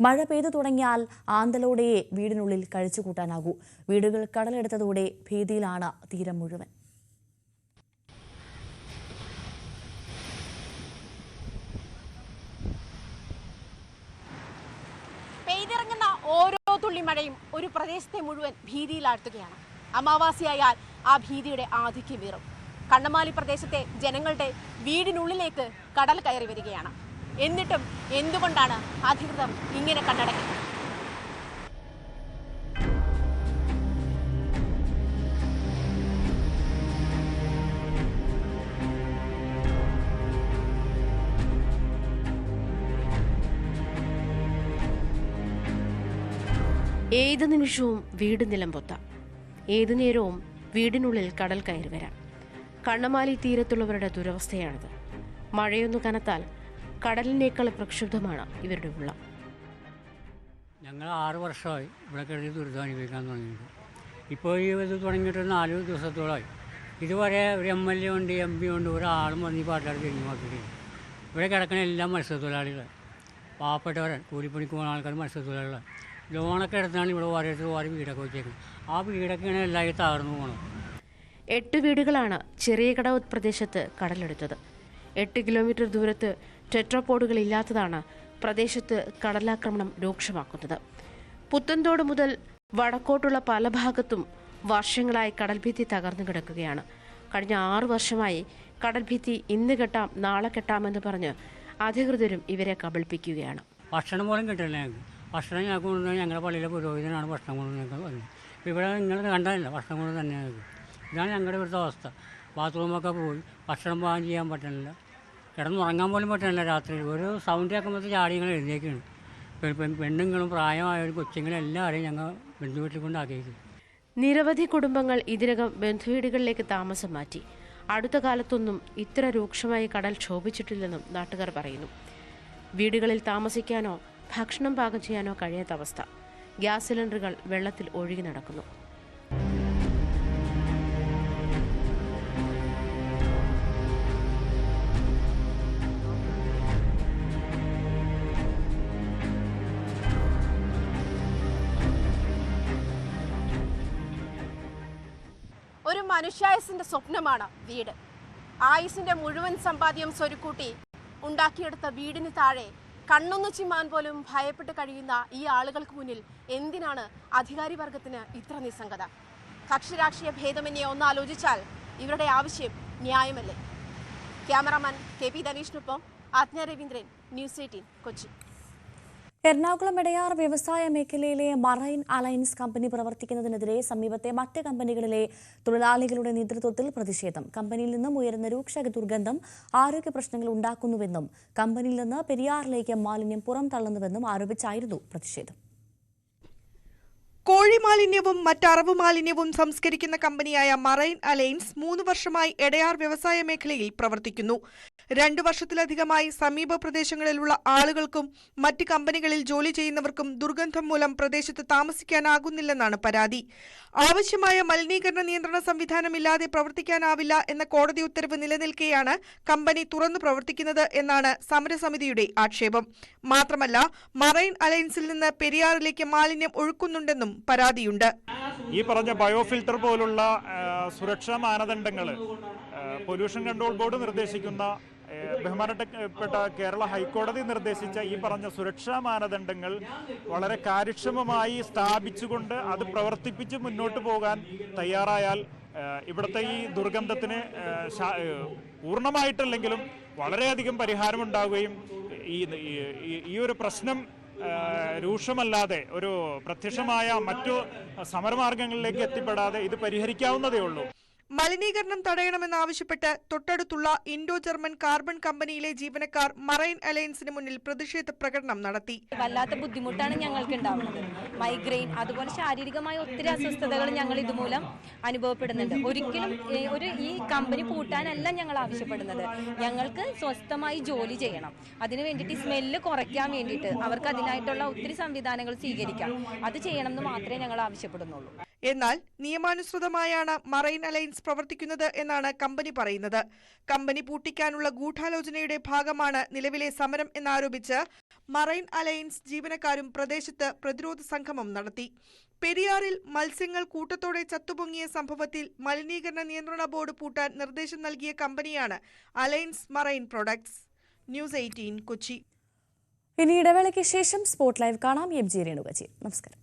A: മഴ പെയ്തു തുടങ്ങിയാൽ ആന്തലോടെയെ വീടിനുള്ളിൽ കഴിച്ചുകൂട്ടാനാകൂ. വീടുകൾ കടലെടുത്തതോടെ ഭീതിയിലാണ് തീരം മുഴുവൻ.
R: പെയ്തിറങ്ങുന്ന ഓരോ തുള്ളി മഴയും ഒരു പ്രദേശത്തെ മുഴുവൻ ഭീതിയിലാഴ്ത്തുകയാണ്. അമാവാസിയായാൽ ആ ഭീതിയുടെ ആധിക്യമേറും. കണ്ണമാലി പ്രദേശത്തെ ജനങ്ങളുടെ വീടിനുള്ളിലേക്ക് കടൽ കയറി വരികയാണ്. എന്നിട്ടും എന്തുകൊണ്ടാണ് അധികൃതർ ഇങ്ങനെ കണ്ണടക്കുന്നത്?
S: ഏത് നിമിഷവും വീട് നിലംപൊത്താം. ഏതു നേരവും വീടിനുള്ളിൽ കടൽ കയറി വരാം. കണ്ണമാലി തീരത്തുള്ളവരുടെ ദുരവസ്ഥയാണിത്. മഴയൊന്നു കനത്താൽ കടലിനേക്കാൾ പ്രക്ഷുബ്ധമാണ് ഇവരുടെ ഉള്ളം.
T: ഞങ്ങൾ 6 വർഷമായി ഇവിടെ കിടന്ന് ദുരിതം അനുഭവിക്കാൻ തുടങ്ങിയിട്ട്. ഇപ്പോൾ ഈ ഇത് തുടങ്ങിയിട്ട് 4 ദിവസത്തോളമായി. ഇതുവരെ ഒരു MLA ഉണ്ട്, MP ഉണ്ട്, ഒരാളും വന്ന് ഈ പാട്ടുകാർ തിരിഞ്ഞു നോക്കിയിട്ടില്ല. ഇവിടെ കിടക്കുന്ന എല്ലാ മത്സ്യത്തൊഴിലാളികൾ, പാവപ്പെട്ടവരെ, കൂലിപ്പണിക്ക് പോകുന്ന ആൾക്കാർ മത്സ്യത്തൊഴിലാളികൾ ലോണൊക്കെ എടുത്താണ് ഇവിടെ ഓരോരുത്തർ വീടൊക്കെ വെച്ചേക്കുന്നത്. ആ വീടൊക്കെയാണ് എല്ലാവരും തകർന്നു പോകണം.
S: 8 വീടുകളാണ് ചെറിയ കടവ് പ്രദേശത്ത് കടലെടുത്തത്. 8 കിലോമീറ്റർ ദൂരത്ത് ടെട്രാപോഡുകൾ ഇല്ലാത്തതാണ് പ്രദേശത്ത് കടലാക്രമണം രൂക്ഷമാക്കുന്നത്. പുത്തൻതോട് മുതൽ വടക്കോട്ടുള്ള പല ഭാഗത്തും വർഷങ്ങളായി കടൽഭിത്തി തകർന്നു കിടക്കുകയാണ്. കഴിഞ്ഞ 6 വർഷമായി കടൽഭിത്തി ഇന്ന് കെട്ടാം നാളെ കെട്ടാമെന്ന് പറഞ്ഞ് അധികൃതരും ഇവരെ കബളിപ്പിക്കുകയാണ്.
T: ഭക്ഷണം പോലും കിട്ടില്ല ഞങ്ങൾക്ക്. ഭക്ഷണം ഞങ്ങൾക്ക് കൊണ്ടുവന്നാൽ ഞങ്ങളുടെ പള്ളിയിലെ പുരോഹിതനാണ് ഭക്ഷണം കൊണ്ടു ഞങ്ങൾക്ക് വന്നത്. ഇപ്പോൾ ഇവിടെ നിങ്ങൾ കണ്ടതല്ല, ഭക്ഷണം കൊണ്ട് തന്നെ ഞങ്ങൾക്ക്. ഇതാണ് ഞങ്ങളുടെ ഇവിടുത്തെ അവസ്ഥ. ബാത്റൂമൊക്കെ പോയി ഭക്ഷണം പാകം ചെയ്യാൻ പറ്റണില്ല, കിടന്നുറങ്ങാൻ പോലും പറ്റണില്ല. രാത്രി ഒരു സൗണ്ട് കേൾക്കുമ്പോൾ ചാടികൾ എഴുന്നേക്കാണ്. പെണ്ണുങ്ങളും പ്രായമായവരും കൊച്ചുങ്ങളും എല്ലാവരെയും ഞങ്ങൾ ബന്ധുവീട്ടിൽ കൊണ്ടാക്കിയിരിക്കും.
S: നിരവധി കുടുംബങ്ങൾ ഇതിനകം ബന്ധുവീടുകളിലേക്ക് താമസം മാറ്റി. അടുത്ത കാലത്തൊന്നും ഇത്ര രൂക്ഷമായി കടൽ ക്ഷോഭിച്ചിട്ടില്ലെന്നും നാട്ടുകാർ പറയുന്നു. വീടുകളിൽ താമസിക്കാനോ ഭക്ഷണം പാകം ചെയ്യാനോ കഴിയാത്ത അവസ്ഥ. ഗ്യാസ് സിലിണ്ടറുകൾ വെള്ളത്തിൽ ഒഴുകി നടക്കുന്നു.
R: ഒരു മനുഷ്യായുസിന്റെ സ്വപ്നമാണ് വീട്. ആയുസിന്റെ മുഴുവൻ സമ്പാദ്യം സ്വരുക്കൂട്ടി ഉണ്ടാക്കിയെടുത്ത വീടിന് താഴെ കണ്ണൊന്നു ചിമ്മാൻ പോലും ഭയപ്പെട്ട് കഴിയുന്ന ഈ ആളുകൾക്ക് മുന്നിൽ എന്തിനാണ് അധികാരി വർഗത്തിന് ഇത്ര നിസ്സംഗത? കക്ഷിരാഷ്ട്രീയ ഭേദമന്യേ ഒന്നാലോചിച്ചാൽ ഇവരുടെ ആവശ്യം ന്യായമല്ലേ? ക്യാമറാമാൻ KP ധനീഷിനൊപ്പം ആജ്ഞ രവീന്ദ്രൻ, ന്യൂസ് 18 കൊച്ചി.
A: എറണാകുളം എടയാർ വ്യവസായ മേഖലയിലെ മറൈൻ അലയൻസ് കമ്പനി പ്രവർത്തിക്കുന്നതിനെതിരെ സമീപത്തെ മറ്റ് കമ്പനികളിലെ തൊഴിലാളികളുടെ നേതൃത്വത്തിൽ പ്രതിഷേധം. കമ്പനിയിൽ നിന്നും ഉയരുന്ന രൂക്ഷ ദുർഗന്ധം ആരോഗ്യ പ്രശ്നങ്ങൾ ഉണ്ടാക്കുന്നുവെന്നും കമ്പനിയിൽ നിന്ന് പെരിയാറിലേക്ക് മാലിന്യം പുറംതള്ളുന്നുവെന്നും ആരോപിച്ചായിരുന്നു പ്രതിഷേധം.
U: കോഴിമാലിന്യവും മറ്ററവ് മാലിന്യവും സംസ്കരിക്കുന്ന കമ്പനിയായ മറൈൻ അലയൻസ് 3 വർഷമായി എടയാർ വ്യവസായ മേഖലയിൽ പ്രവർത്തിക്കുന്നു. 2 വർഷത്തിലധികമായി സമീപ പ്രദേശങ്ങളിലുള്ള ആളുകൾക്കും മറ്റ് കമ്പനികളിൽ ജോലി ചെയ്യുന്നവർക്കും ദുർഗന്ധം മൂലം പ്രദേശത്ത് താമസിക്കാനാകുന്നില്ലെന്നാണ് പരാതി. ആവശ്യമായ മലിനീകരണ നിയന്ത്രണ സംവിധാനമില്ലാതെ പ്രവർത്തിക്കാനാവില്ല എന്ന കോടതി ഉത്തരവ് നിലനിൽക്കെയാണ് കമ്പനി തുറന്നു പ്രവർത്തിക്കുന്നത് എന്നാണ് സമരസമിതിയുടെ ആക്ഷേപം. മാത്രമല്ല, മറൈൻ അലയൻസിൽ നിന്ന് പെരിയാറിലേക്ക് മാലിന്യം ഒഴുക്കുന്നുണ്ടെന്നും പരാതിയുണ്ട്.
V: ഈ പറഞ്ഞ ബയോഫിൽട്ടർ പോലുള്ള സുരക്ഷാ മാനദണ്ഡങ്ങൾ പൊല്യൂഷൻ കൺട്രോൾ ബോർഡ് നിർദ്ദേശിക്കുന്ന ബഹുമാനപ്പെട്ട കേരള ഹൈക്കോടതി നിർദ്ദേശിച്ച ഈ പറഞ്ഞ സുരക്ഷാ മാനദണ്ഡങ്ങൾ വളരെ കാര്യക്ഷമമായി സ്ഥാപിച്ചുകൊണ്ട് അത് പ്രവർത്തിപ്പിച്ച് മുന്നോട്ട് പോകാൻ തയ്യാറായാൽ ഇവിടുത്തെ ഈ ദുർഗന്ധത്തിന് പൂർണ്ണമായിട്ടല്ലെങ്കിലും വളരെയധികം പരിഹാരമുണ്ടാവുകയും ഈ ഒരു പ്രശ്നം രൂക്ഷമല്ലാതെ ഒരു പ്രത്യക്ഷമായ മറ്റു സമരമാർഗങ്ങളിലേക്ക് എത്തിപ്പെടാതെ ഇത് പരിഹരിക്കാവുന്നതേ ഉള്ളൂ.
U: മലിനീകരണം തടയണമെന്നാവശ്യപ്പെട്ട് തൊട്ടടുത്തുള്ള ഇൻഡോ ജർമ്മൻ കാർബൺ കമ്പനിയിലെ ജീവനക്കാർ മറൈൻ അലയൻസിന് മുന്നിൽ പ്രതിഷേധ പ്രകടനം നടത്തി.
C: വല്ലാത്ത ബുദ്ധിമുട്ടാണ് ഞങ്ങൾക്ക് ഉണ്ടാവുന്നത്. മൈഗ്രെയിൻ അതുപോലെ ശാരീരികമായ ഒത്തിരി അസ്വസ്ഥതകൾ ഞങ്ങൾ ഇതുമൂലം അനുഭവപ്പെടുന്നുണ്ട്. ഒരിക്കലും ഈ കമ്പനി പൂട്ടാനല്ല ഞങ്ങൾ ആവശ്യപ്പെടുന്നത്. ഞങ്ങൾക്ക് സ്വസ്ഥമായി ജോലി ചെയ്യണം. അതിനു വേണ്ടിയിട്ട് സ്മെല്ല് കുറയ്ക്കാൻ വേണ്ടിയിട്ട് അവർക്ക് അതിനായിട്ടുള്ള ഒത്തിരി സംവിധാനങ്ങൾ സ്വീകരിക്കാം. അത് ചെയ്യണമെന്ന് മാത്രമേ ഞങ്ങൾ ആവശ്യപ്പെടുന്നുള്ളൂ.
U: എന്നാൽ നിയമാനുസൃതമായാണ് മറൈൻ അലയൻസ് പ്രവർത്തിക്കുന്നത് എന്നാണ് കമ്പനി പറയുന്നത്. കമ്പനി പൂട്ടിക്കാനുള്ള ഗൂഢാലോചനയുടെ ഭാഗമാണ് നിലവിലെ സമരം എന്നാരോപിച്ച് മറൈൻ അലയൻസ് ജീവനക്കാരും പ്രദേശത്ത് പ്രതിരോധ സംഗമം നടത്തി. പെരിയാറിൽ മത്സ്യങ്ങൾ കൂട്ടത്തോടെ ചത്തുപൊങ്ങിയ സംഭവത്തിൽ മലിനീകരണ നിയന്ത്രണ ബോർഡ് പൂട്ടാൻ നിർദ്ദേശം നൽകിയ കമ്പനിയാണ് Alliance Marine Products. News 18 Kochi.
A: ഇനി ഇടവേളയ്ക്ക് ശേഷം സ്പോട്ട് ലൈവ് കാണാം. M G Renukaji. നമസ്കാരം.